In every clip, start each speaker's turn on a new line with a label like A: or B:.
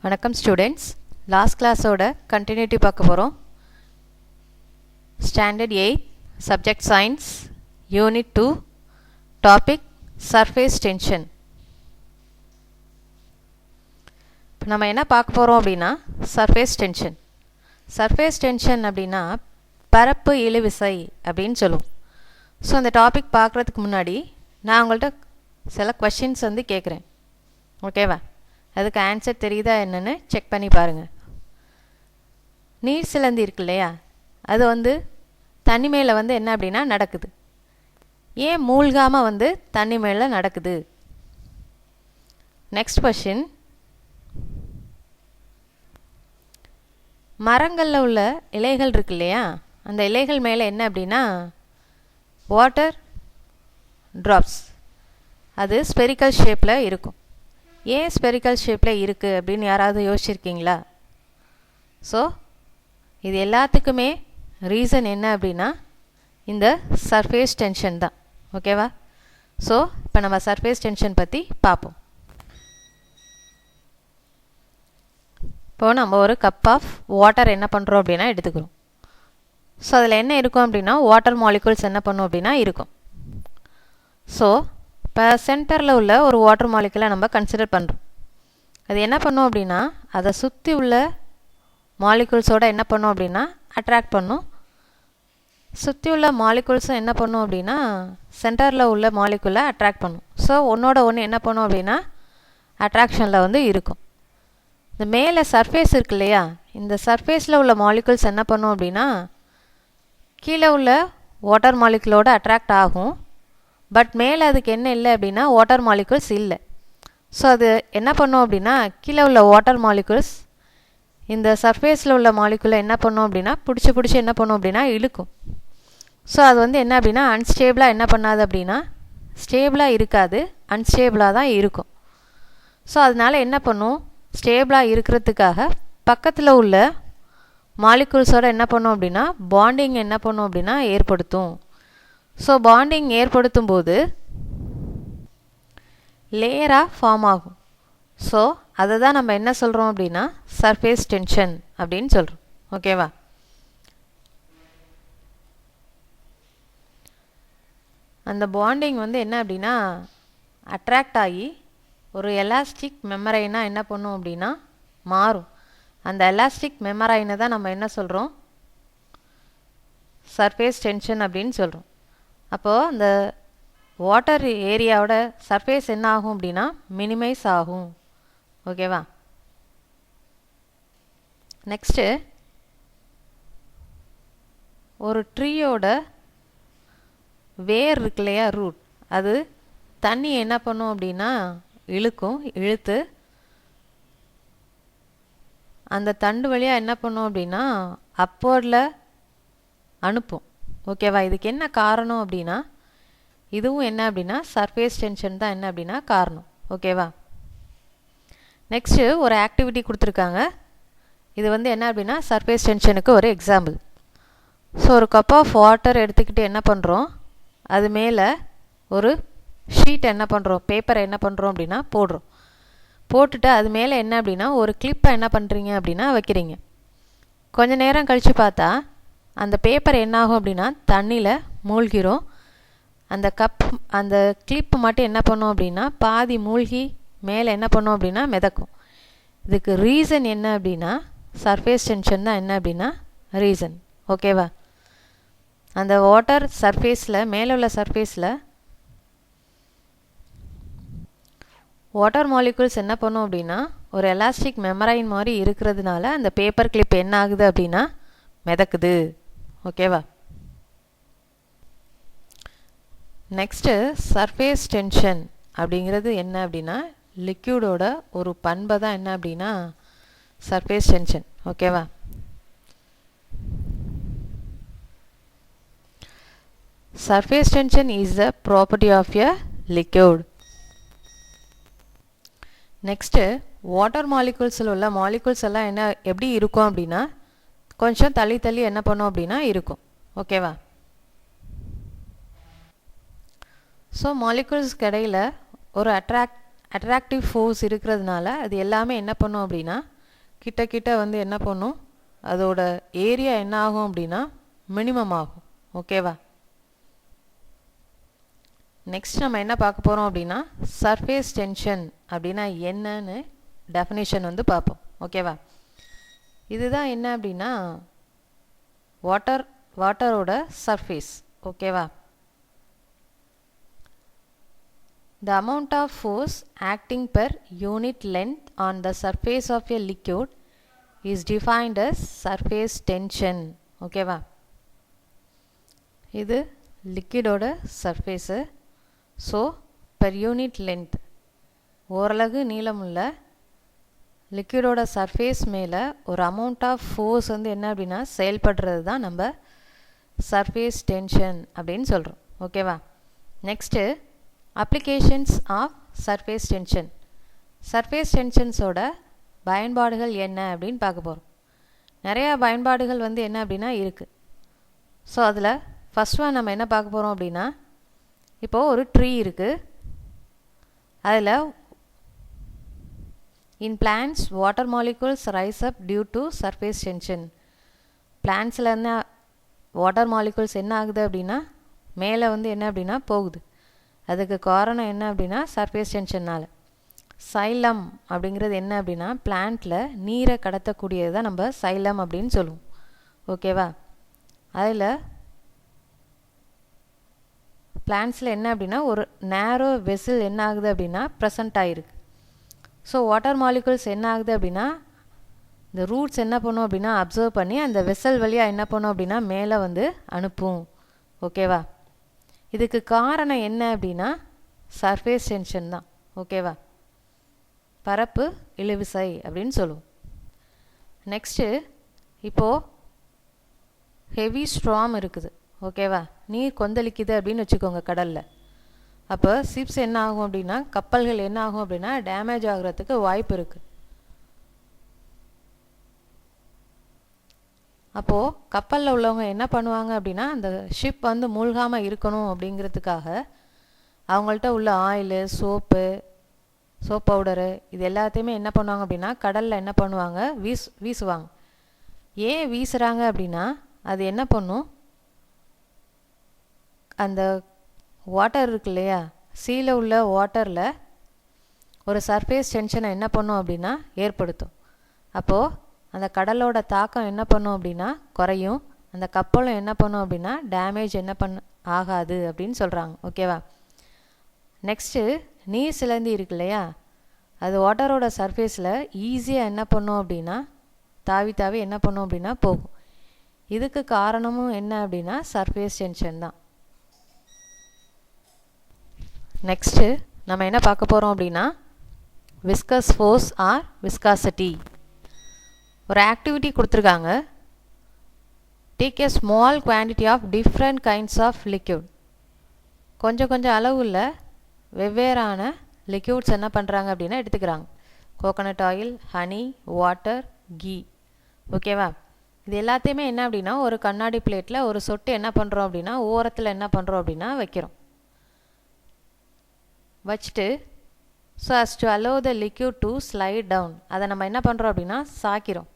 A: வணக்கம் students. Last கிளாஸோட continuity பார்க்க போகிறோம். Standard 8 subject science unit 2 topic surface tension. இப்போ நம்ம என்ன பார்க்க போகிறோம் அப்படின்னா சர்ஃபேஸ் டென்ஷன். சர்ஃபேஸ் டென்ஷன் அப்படின்னா பரப்பு இழுவிசை அப்படின்னு சொல்லுவோம். ஸோ அந்த டாபிக் பார்க்குறதுக்கு முன்னாடி நான் உங்கள்கிட்ட சில கொஷின்ஸ் கேட்குறேன். ஓகேவா? அதுக்கு ஆன்சர் தெரியுதா என்னன்னு செக் பண்ணி பாருங்கள். நீர் சிலந்தி இருக்கு இல்லையா, அது தண்ணி மேலே என்ன அப்படின்னா நடக்குது. ஏன் மூழ்காமல் தண்ணி மேலே நடக்குது? நெக்ஸ்ட் கொஷின், மரங்களில் உள்ள இலைகள் இருக்கு இல்லையா, அந்த இலைகள் மேலே என்ன அப்படின்னா வாட்டர் ட்ராப்ஸ், அது ஸ்பெரிக்கல் ஷேப்பில் இருக்கும். ஏன் ஸ்பெரிக்கல் ஷேப்பில் இருக்குது அப்படின்னு யாராவது யோசிச்சிருக்கீங்களா? ஸோ இது எல்லாத்துக்குமே ரீசன் என்ன அப்படின்னா இந்த சர்ஃபேஸ் டென்ஷன் தான். ஓகேவா? ஸோ இப்போ நம்ம சர்ஃபேஸ் டென்ஷன் பற்றி பார்ப்போம். இப்போது நம்ம ஒரு கப் ஆஃப் வாட்டர் என்ன பண்ணுறோம் அப்படின்னா எடுத்துக்கிறோம். ஸோ அதில் என்ன இருக்கும் அப்படின்னா வாட்டர் மாலிகுல்ஸ் என்ன பண்ணும் அப்படின்னா இருக்கும். ஸோ இப்போ சென்டரில் உள்ள ஒரு வாட்டர் மாலிகுலை நம்ம கன்சிடர் பண்ணுறோம். அது என்ன பண்ணும் அப்படின்னா அதை சுற்றி உள்ள மாலிகுல்ஸோடு என்ன பண்ணும் அப்படின்னா அட்ராக்ட் பண்ணும். சுற்றி உள்ள மாலிகுல்ஸும் என்ன பண்ணும் அப்படின்னா சென்டரில் உள்ள மாலிகுலை அட்ராக்ட் பண்ணும். ஸோ ஒன்றோட ஒன்று என்ன பண்ணும் அப்படின்னா அட்ராக்ஷனில் இருக்கும். இந்த மேலே சர்ஃபேஸ் இருக்கு இல்லையா, இந்த சர்ஃபேஸில் உள்ள மாலிகுல்ஸ் என்ன பண்ணும் அப்படின்னா கீழே உள்ள வாட்டர் மாலிகுலோடு அட்ராக்ட் ஆகும். பட் மேலே அதுக்கு என்ன இல்லை அப்படின்னா வாட்டர் மாலிகுல்ஸ் இல்லை. ஸோ அது என்ன பண்ணும் அப்படின்னா கீழே உள்ள வாட்டர் மாலிகுல்ஸ் இந்த சர்ஃபேஸில் உள்ள மாலிகுலை என்ன பண்ணும் அப்படின்னா பிடிச்சி என்ன பண்ணும் அப்படின்னா இழுக்கும். ஸோ அது என்ன அப்படின்னா அன்ஸ்டேபிளாக என்ன பண்ணாது அப்படின்னா ஸ்டேபிளாக இருக்காது, அன்ஸ்டேபிளாக தான் இருக்கும். ஸோ அதனால் என்ன பண்ணும், ஸ்டேபிளாக இருக்கிறதுக்காக பக்கத்தில் உள்ள மாலிகுல்ஸோடு என்ன பண்ணும் அப்படின்னா பாண்டிங் என்ன பண்ணும் அப்படின்னா ஏற்படுத்தும். ஸோ பாண்டிங் ஏற்படுத்தும் போது லேயராக ஃபார்ம் ஆகும். ஸோ அதை தான் நம்ம என்ன சொல்கிறோம் அப்படின்னா சர்ஃபேஸ் டென்ஷன் அப்படின்னு சொல்கிறோம். ஓகேவா? அந்த பாண்டிங் என்ன அப்படின்னா அட்ராக்ட் ஆகி ஒரு எலாஸ்டிக் மெமரைனாக என்ன பண்ணும் அப்படின்னா மாறும். அந்த எலாஸ்டிக் மெமரைனை தான் நம்ம என்ன சொல்கிறோம் சர்ஃபேஸ் டென்ஷன் அப்படின்னு சொல்கிறோம். அப்போது அந்த வாட்டர் ஏரியாவோட சர்ஃபேஸ் என்ன ஆகும் அப்படின்னா மினிமைஸ் ஆகும். ஓகேவா? நெக்ஸ்ட்டு, ஒரு ட்ரீயோட வேர் இருக்கு இல்லையா, ரூட், அது தண்ணி என்ன பண்ணும் அப்படின்னா இழுத்து அந்த தண்டு வழியாக என்ன பண்ணும் அப்படின்னா அப்போர்டில் அனுப்பும். ஓகேவா? இதுக்கு என்ன காரணம் அப்படின்னா இதுவும் என்ன அப்படின்னா சர்ஃபேஸ் டென்ஷன் தான் என்ன அப்படின்னா காரணம். ஓகேவா? நெக்ஸ்ட்டு ஒரு ஆக்டிவிட்டி கொடுத்துருக்காங்க. இது என்ன அப்படின்னா சர்ஃபேஸ் டென்ஷனுக்கு ஒரு எக்ஸாம்பிள். ஸோ ஒரு கப் ஆஃப் வாட்டர் எடுத்துக்கிட்டு என்ன பண்ணுறோம், அது மேலே ஒரு ஷீட் என்ன பண்ணுறோம், பேப்பரை என்ன பண்ணுறோம் அப்படின்னா போட்டுட்டு அது மேலே என்ன அப்படின்னா ஒரு கிளிப்பை என்ன பண்ணுறீங்க அப்படின்னா வைக்கிறீங்க. கொஞ்சம் நேரம் கழித்து பார்த்தா அந்த பேப்பர் என்ன ஆகும் அப்படின்னா தண்ணியில் மூழ்கிரும். அந்த கிளிப்பு மட்டும் என்ன பண்ணும் அப்படின்னா பாதி மூழ்கி மேலே என்ன பண்ணும் அப்படின்னா மிதக்கும். இதுக்கு ரீசன் என்ன அப்படின்னா சர்ஃபேஸ் டென்ஷன் தான் என்ன அப்படின்னா ரீசன். ஓகேவா? அந்த வாட்டர் சர்ஃபேஸில் மேலே உள்ள சர்ஃபேஸில் வாட்டர் மாலிகுல்ஸ் என்ன பண்ணும் அப்படின்னா ஒரு எலாஸ்டிக் மெமரைன் மாதிரி இருக்கிறதுனால அந்த பேப்பர் கிளிப் என்ன ஆகுது அப்படின்னா மிதக்குது. ஓகேவா? நெக்ஸ்ட்டு, சர்ஃபேஸ் டென்ஷன் அப்படிங்கிறது என்ன அப்படின்னா லிக்யூடோட ஒரு பண்பை தான் என்ன அப்படின்னா சர்ஃபேஸ் டென்ஷன். ஓகேவா? Surface tension is the property of a liquid. Next, water மாலிகுல்ஸில் உள்ள மாலிகுல்ஸ் எல்லாம் என்ன எப்படி இருக்கும் அப்படின்னா கொஞ்சம் தள்ளி என்ன பண்ணும் அப்படின்னா இருக்கும். ஓகேவா? ஸோ மாலிகுல்ஸ்க்கு இடையில் ஒரு அட்ராக்டிவ் ஃபோர்ஸ் இருக்கிறதுனால அது எல்லாமே என்ன பண்ணும் அப்படின்னா கிட்ட கிட்ட வந்து என்ன பண்ணும், அதோட ஏரியா என்ன ஆகும் அப்படின்னா மினிமம் ஆகும். ஓகேவா? நெக்ஸ்ட் நம்ம என்ன பார்க்க போகிறோம் அப்படின்னா சர்ஃபேஸ் டென்ஷன் அப்படின்னா என்னன்னு டெஃபினேஷன் வந்து பார்ப்போம். ஓகேவா? இதுதான் என்ன அப்படின்னா வாட்டரோட சர்ஃபேஸ். ஓகேவா? The amount of force acting per unit length on the surface of a liquid is defined as surface tension. ஓகேவா? இது லிக்விடோட surface. So per unit length ஓரளவு நீளமுள்ள லிக்விடோட சர்ஃபேஸ் மேலே ஒரு அமௌண்ட் ஆஃப் ஃபோர்ஸ் வந்து என்ன அப்படின்னா செயல்படுறது தான் நம்ம சர்ஃபேஸ் டென்ஷன் அப்படின்னு சொல்கிறோம். ஓகேவா? Next applications of surface tension. Surface டென்ஷன்ஸோட பயன்பாடுகள் என்ன அப்படின்னு பார்க்க போகிறோம். நிறையா பயன்பாடுகள் வந்து என்ன அப்படின்னா இருக்குது. ஸோ அதில் ஃபஸ்ட் ஒன் நம்ம என்ன பார்க்க போகிறோம் அப்படின்னா, இப்போது ஒரு ட்ரீ இருக்குது. அதில் in plants water molecules rise up due to surface tension. பிளான்ட்ஸில் என்ன வாட்டர் மாலிகூல்ஸ் என்ன ஆகுது அப்படின்னா மேலே வந்து என்ன அப்படின்னா போகுது. அதுக்கு காரணம் என்ன அப்படின்னா சர்ஃபேஸ் டென்ஷன்னால். சைலம் அப்படிங்கிறது என்ன அப்படின்னா பிளான்ட்டில் நீரை கடத்தக்கூடியது தான் நம்ம சைலம் அப்படின்னு சொல்லுவோம். ஓகேவா? அதில் பிளான்ட்ஸில் என்ன அப்படின்னா ஒரு நேரோ வெசில் என்ன ஆகுது அப்படின்னா ப்ரெசண்ட் ஆகிருக்கு. ஸோ வாட்டர் மாலிகூல்ஸ் என்ன ஆகுது அப்படின்னா இந்த ரூட்ஸ் என்ன பண்ணும் அப்படின்னா அப்சர்வ் பண்ணி அந்த வெசல் வழியாக என்ன பண்ணும் அப்படின்னா மேலே வந்து அனுப்பும். ஓகேவா? இதுக்கு காரணம் என்ன அப்படின்னா சர்ஃபேஸ் டென்ஷன் தான். ஓகேவா? பரப்பு இழுவிசை அப்படின்னு சொல்லுவோம். நெக்ஸ்ட்டு இப்போது ஹெவி ஸ்ட்ராம் இருக்குது. ஓகேவா? நீர் கொந்தளிக்குது அப்படின்னு வச்சுக்கோங்க கடலில். அப்போ ஷிப்ஸ் என்ன ஆகும் அப்படின்னா கப்பல்கள் என்ன ஆகும் அப்படின்னா டேமேஜ் ஆகிறதுக்கு வாய்ப்பு இருக்குது. அப்போது கப்பலில் உள்ளவங்க என்ன பண்ணுவாங்க அப்படின்னா அந்த ஷிப் வந்து மூழ்காமல் இருக்கணும் அப்படிங்கிறதுக்காக அவங்கள்ட்ட உள்ள ஆயிலு, சோப் பவுடரு இது எல்லாத்தையுமே என்ன பண்ணுவாங்க அப்படின்னா கடலில் என்ன பண்ணுவாங்க வீசுவாங்க. ஏன் வீசுகிறாங்க அப்படின்னா அது என்ன பண்ணும், அந்த வாட்டர் இருக்கு இல்லையா, சீல உள்ள வாட்டரில் ஒரு சர்ஃபேஸ் டென்ஷனை என்ன பண்ணும் அப்படின்னா ஏற்படுத்தும். அப்போது அந்த கடலோட தாக்கம் என்ன பண்ணும் அப்படின்னா குறையும். அந்த கப்பலும் என்ன பண்ணும் அப்படின்னா டேமேஜ் ஆகாது அப்படின்னு சொல்கிறாங்க. ஓகேவா? நெக்ஸ்ட்டு நீர் சிலந்தி இருக்கு இல்லையா, அது வாட்டரோட சர்ஃபேஸில் ஈஸியாக என்ன பண்ணும் அப்படின்னா தாவி என்ன பண்ணும் அப்படின்னா போகும். இதுக்கு காரணமும் என்ன அப்படின்னா சர்ஃபேஸ் டென்ஷன் தான். நெக்ஸ்ட்டு நம்ம என்ன பார்க்க போகிறோம் அப்படின்னா விஸ்கஸ் ஃபோர்ஸ் ஆர் விஸ்காசிட்டி. ஒரு ஆக்டிவிட்டி கொடுத்துருக்காங்க. Take a small quantity of different kinds of liquid. கொஞ்சம் அளவுள்ள வெவ்வேறான லிக்யூட்ஸ் என்ன பண்ணுறாங்க அப்படின்னா எடுத்துக்கிறாங்க. Coconut oil, honey, water, ghee. ஓகேவா? இது எல்லாத்தையுமே என்ன அப்படின்னா ஒரு கண்ணாடி பிளேட்டில் ஒரு சொட்டு என்ன பண்ணுறோம் அப்படின்னா ஓரத்தில் என்ன பண்ணுறோம் அப்படின்னா வைக்கிறோம். வச்சுட்டு so as to allow the liquid to slide down, அதை நம்ம என்ன பண்ணுறோம் அப்படின்னா சாக்கிறோம்.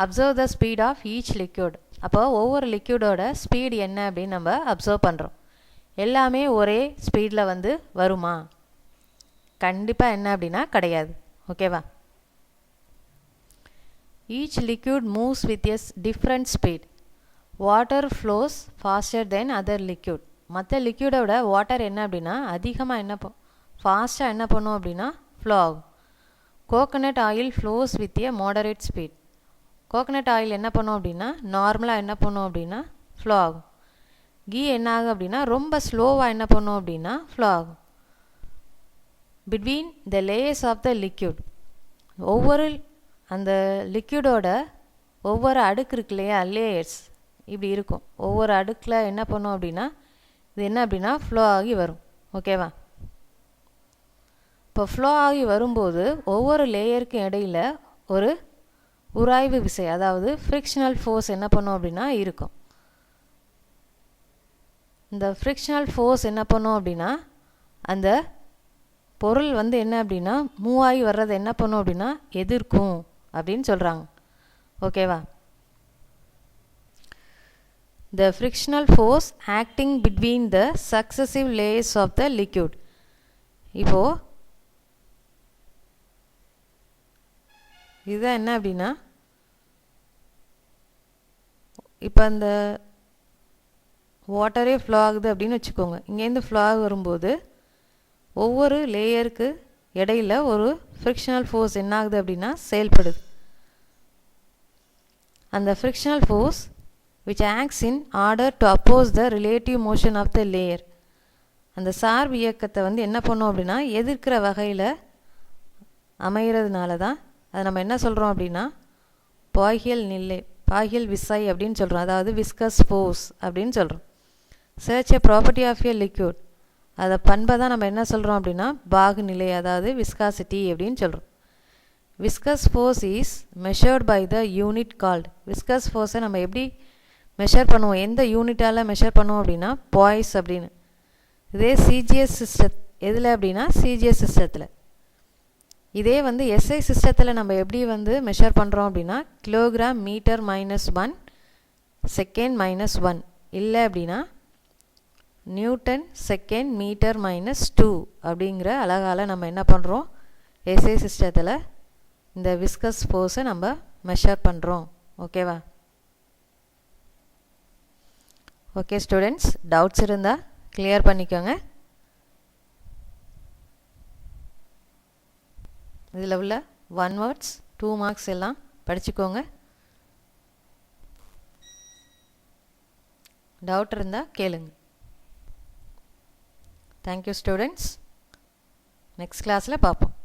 A: Observe the speed of each liquid. அப்போ ஒவ்வொரு லிக்யூடோட ஸ்பீடு என்ன அப்படின்னு நம்ம அப்சர்வ் பண்ணுறோம். எல்லாமே ஒரே ஸ்பீடில் வந்து வருமா? கண்டிப்பாக என்ன அப்படின்னா கிடையாது. ஓகேவா? Each liquid moves with as different speed. Water flows faster than other liquid. மற்ற லிக்யூடோட வாட்டர் என்ன அப்படின்னா அதிகமாக ஃபாஸ்ட்டாக என்ன பண்ணும் அப்படின்னா ஃப்ளோ ஆகும். Coconut oil flows with a moderate speed. Coconut oil என்ன பண்ணும் அப்படின்னா நார்மலாக என்ன பண்ணும் அப்படின்னா ஃப்ளோ ஆகும். கீ என்ன ஆகும் அப்படின்னா ரொம்ப ஸ்லோவாக என்ன பண்ணும் அப்படின்னா ஃப்ளோ ஆகும். Between the layers of the liquid, ஒவ்வொரு அந்த லிக்யூடோட ஒவ்வொரு அடுக்கு இருக்கு இல்லையா, லேயர்ஸ் இப்படி இருக்கும். ஒவ்வொரு அடுக்கில் என்ன பண்ணும் அப்படின்னா இது என்ன அப்படின்னா ஃப்ளோ ஆகி வரும். ஓகேவா? இப்போ ஃப்ளோ ஆகி வரும்போது ஒவ்வொரு லேயருக்கும் இடையில் ஒரு உராய்வு விசை, அதாவது ஃப்ரிக்ஷனல் ஃபோர்ஸ் என்ன பண்ணும் அப்படின்னா இருக்கும். இந்த ஃப்ரிக்ஷனல் ஃபோர்ஸ் என்ன பண்ணும் அப்படின்னா அந்த பொருள் வந்து என்ன அப்படின்னா மூவ் ஆகி வர்றது என்ன பண்ணும் அப்படின்னா எதிர்க்கும் அப்படின்னு சொல்கிறாங்க. ஓகேவா? The frictional force acting between the successive layers of the liquid. இப்போ இதுதான் என்ன அப்படின்னா இப்போ அந்த வாட்டரே ஃப்ளோ ஆகுது அப்படின்னு வச்சுக்கோங்க. இங்கேருந்து ஃப்ளோ வரும்போது ஒவ்வொரு லேயருக்கு இடையில் ஒரு ஃப்ரிக்ஷனல் ஃபோர்ஸ் என்ன ஆகுது அப்படின்னா செயல்படுது. அந்த frictional force which acts in order to oppose the relative motion of the layer. அந்த சார்பு இயக்கத்தை வந்து என்ன பண்ணோம் அப்படின்னா எதிர்க்கிற வகையில் அமைகிறதுனால தான் அதை நம்ம என்ன சொல்கிறோம் அப்படின்னா பாகியல் விசை அப்படின்னு சொல்கிறோம். அதாவது விஸ்கஸ் ஃபோர்ஸ் அப்படின்னு சொல்கிறோம். சர்ச் a property of a liquid, அதை பண்பை தான் நம்ம என்ன சொல்கிறோம் அப்படின்னா பாகுநிலை, அதாவது விஸ்காசிட்டி அப்படின்னு சொல்கிறோம். Viscous force is measured by the unit called. Viscous ஃபோர்ஸை நம்ம எப்படி மெஷர் பண்ணுவோம், எந்த யூனிட்டால் மெஷர் பண்ணுவோம் அப்படின்னா பாய்ஸ் அப்படின்னு. இதே சிஜிஎஸ் சிஸ்டம் எதில் அப்படின்னா சிஜிஎஸ் சிஸ்டத்தில். இதே வந்து எஸ்ஐ சிஸ்டத்தில் நம்ம எப்படி வந்து மெஷர் பண்ணுறோம் அப்படின்னா கிலோகிராம் மீட்டர் -1 செகண்ட் -1, இல்லை அப்படின்னா நியூட்டன் செகண்ட் மீட்டர் -2 அப்படிங்கிற அழகால் நம்ம என்ன பண்ணுறோம் எஸ்ஐ சிஸ்டத்தில் இந்த விஸ்கஸ் ஃபோர்ஸை நம்ம மெஷர் பண்ணுறோம். ஓகேவா? ஓகே ஸ்டூடெண்ட்ஸ், டவுட்ஸ் இருந்தால் கிளியர் பண்ணிக்கோங்க. இதில் உள்ள 1 வேர்ட்ஸ் 2 மார்க்ஸ் எல்லாம் படிச்சுக்கோங்க. டவுட் இருந்தால் கேளுங்க. Thank you students. நெக்ஸ்ட் கிளாஸில் பார்ப்போம்.